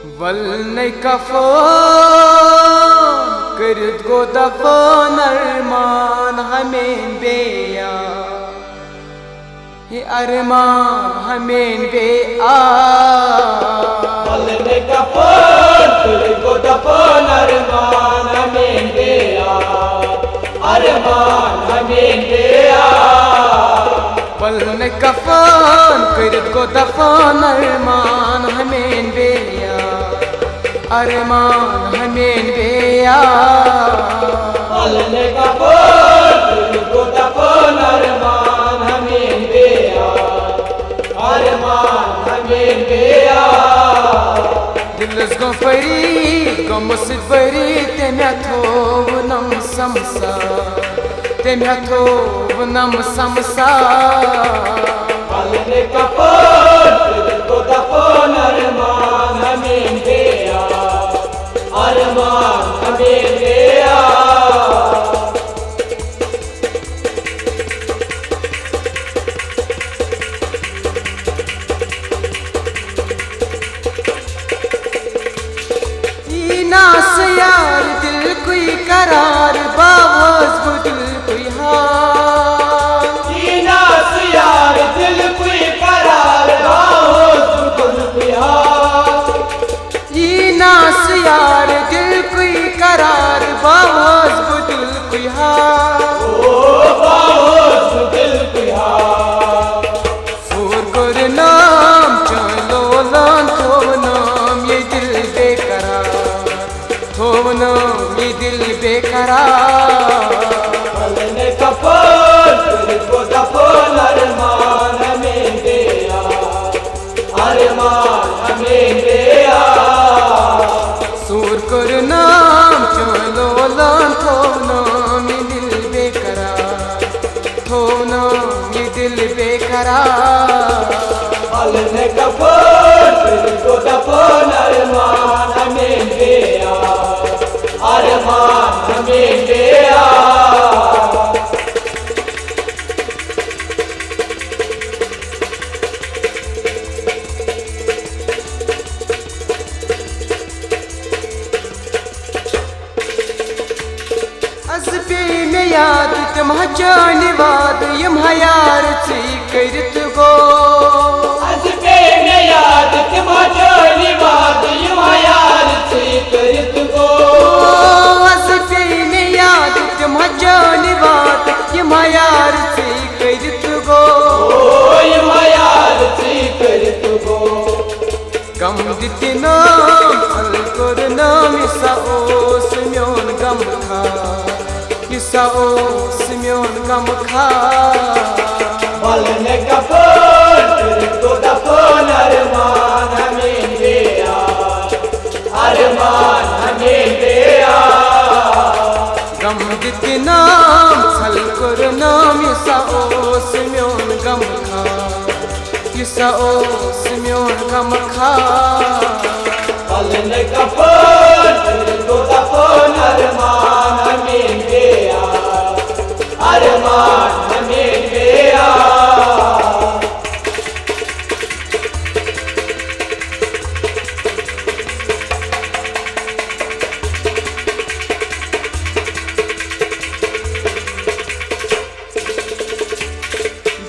वल्ने कफन करित गो दफन अरमान हमें बेया ये अरमान हमें बेआ वल्ने कफन करित गो दफन अरमान हमें बेया अरमान हमें बेया वल्ने कफन करित गो दफन अरमान हमें बेया अरमान हमें बेया वल्ने कफन करित गो दफन अरमान हमें बेया अरमान हमें बेया दिलस गो फरी गो मुसिद फरी तेम्या थोवनम समसा तेम्या थोवनम समसा वल्ने कफन करित गो दफन अरमान हमें बेया अरमान हमें बेया नास यार दिल कोई करार बावज वो दिल कोई हाल नास यार दिल कोई करार बावज दिल कोई हाल नास यार दिल कोई करार बावज वो दिल कोई हाल बावज दिल कोई हाल फूर कर नाम चलो लान थो नाम ये दिल बेकरार थो नाम ये दिल बेकरार वल्ने कफन करित गो दफन अरमान हमें बेया अरमान हमें बेया सूर कर नाम चलो लान थो नाम ये दिल बेकरार थो नाम ये दिल बेकरार वल्ने कफन करित गो दफन अरमान हमें बेया अरमान हमें बेया अज़बे में याद तुम जाने वाद यम हयार ची करत गो अज़बे में याद तुम जाने वाद यम हयार ची करत गो अज़बे में याद तुम जाने वाद यम हयार ची करत गो यम हयार ची करत गो गम दिते नाम फल कर नाम सा ओस म्योन गम खा किसा ओस म्योन गम खा वल्ने कफन करित गो दफन अरमान हमें बेया अरमान हमें बेया गम दिते नाम फल कर नाम सा ओस म्योन गम खा किसा ओस म्योन गम खा वल्ने कफन करित गो दफन अरमान हमें बेया अरमान हमें बेया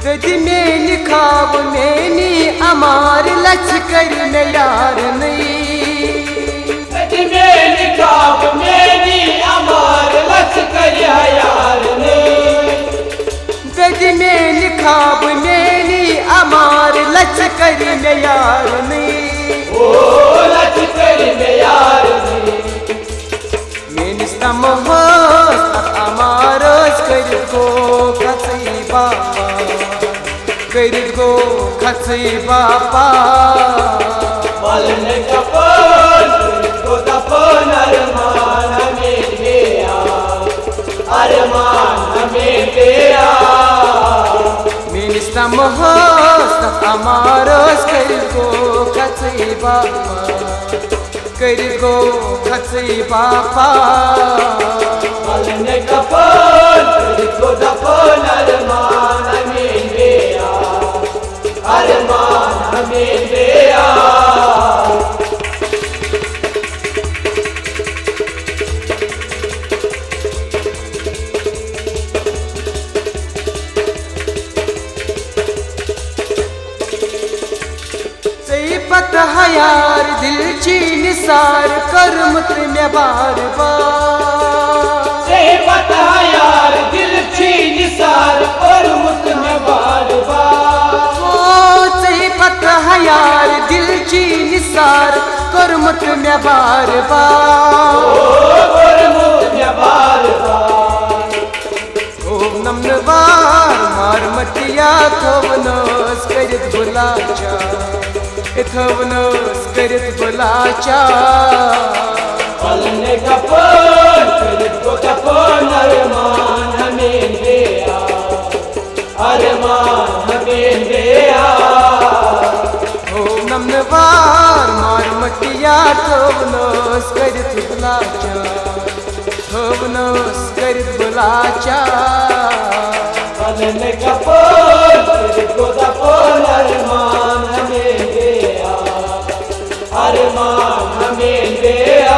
दद में निखाब मैंने अमार लचकर न यार नहीं में निकाब मेरी अमार लश्कर यार ने दद में निखाब मैंने अमार लचकर न यार नहीं ओ लश्कर में यार ने मैंने समहोस अमारस कर गो खसई बापा कर गो खसई बापा वल्ने कफन करित गो दफन अरमान हमें बेया अरमान हमें बेया मैंने समहोस अमारस कर गो खसई बापा कर गो खसई बापा वल्ने कफन करित गो दफन अरमान हमें बेया अरमान हमें बेया यार दिल ची निसार करमत में बार बार से पता यार दिल छी निसार करमत में बार बार ओ से पता यार दिल ची निसार करमत में बार बार करमत में बार बार ओ नमनवार मार मटिया थवनस करित बुलाचा थवनस करित बुलाचा पलने कपन करित को कपन अरमान हमें दिया अरमान हमें दिया ओ नमनवार मार मटिया थवनस करित बुलाचा थवनस करित बुलाचा पलने कपन करित को कपन अरमान हमें दिया अरमान हमें दिया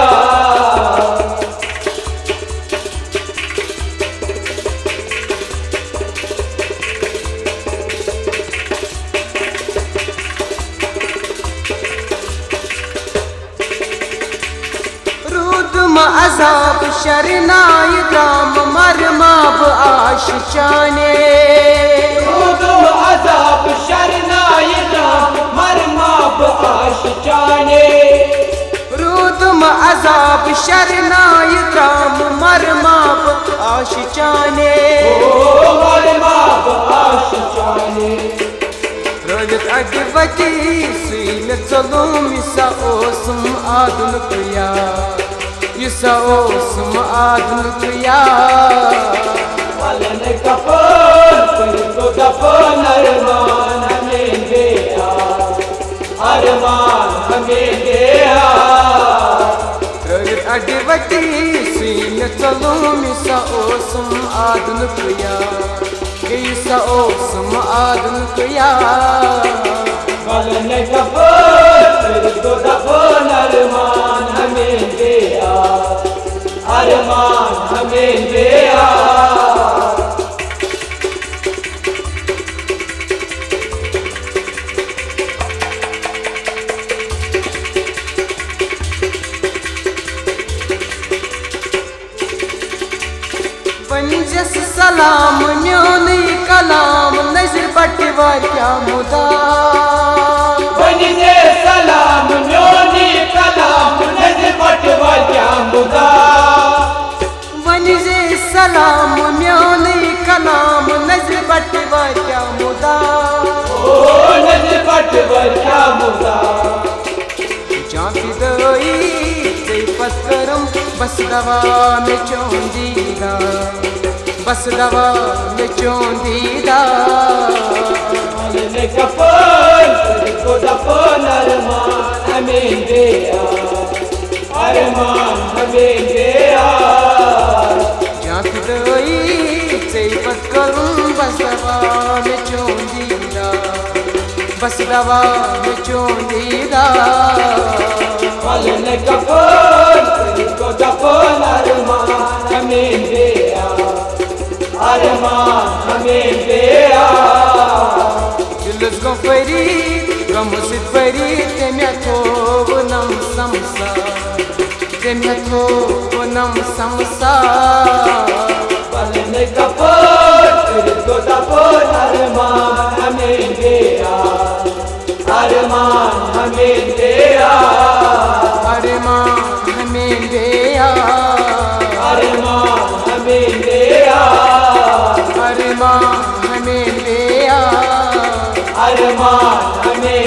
अजाब शरनाय दाम मरमाब आशिचाने तुम अजाब शरनाय दाम मरमाब आशिचाने रुदम अजाब शरनाय दाम मरमाब आशिचाने ओ मरमाब आशिचाने रजत अगवती सीन चलूम सा ओसम आदुन प्रिया यसा ओसम आदुन प्रिया पलन कपन करितो कपन अरमान हमें दिया अरमान हमें दिया रजत अगवती सीन चलूम सा ओसम आदुन प्रिया यसा ओसम आदुन प्रिया पलन कपन करितो कपन अरमान हमें दिया अरमान हमें दिया पंजस सलाम म्योनी कलाम नजर पटवार क्या मुदा बनिजे सलाम म्योनी कलाम नजर पटवार क्या मुदा वनिजे सलाम म्योनी कलाम नजर पटवार क्या मुदा ओ नजर पटवार क्या मुदा जाती दई ते पत्करम बस दवा में चोंदीदा बस दवा में चोंदीदा पलने कपन करितो कपन अरमान हमें दिया अरमान हमें दिया जाती दई ते पत्करम बस दवा में चोंदीदा बस दवा में चोंदीदा पलने कपन करितो कपन अरमान हमें दिया अरमान हमें दिया दिलस गो फरीद गम सिद फरीद तेम्या थोब नम समसा तेम्या थोब नम समसा पलने कपन करितो कपन अरमान हमें दिया अरमान हमें दिया अरमान हमें दिया अरमान हमें दिया अरमान हमें दिया अरमान हमें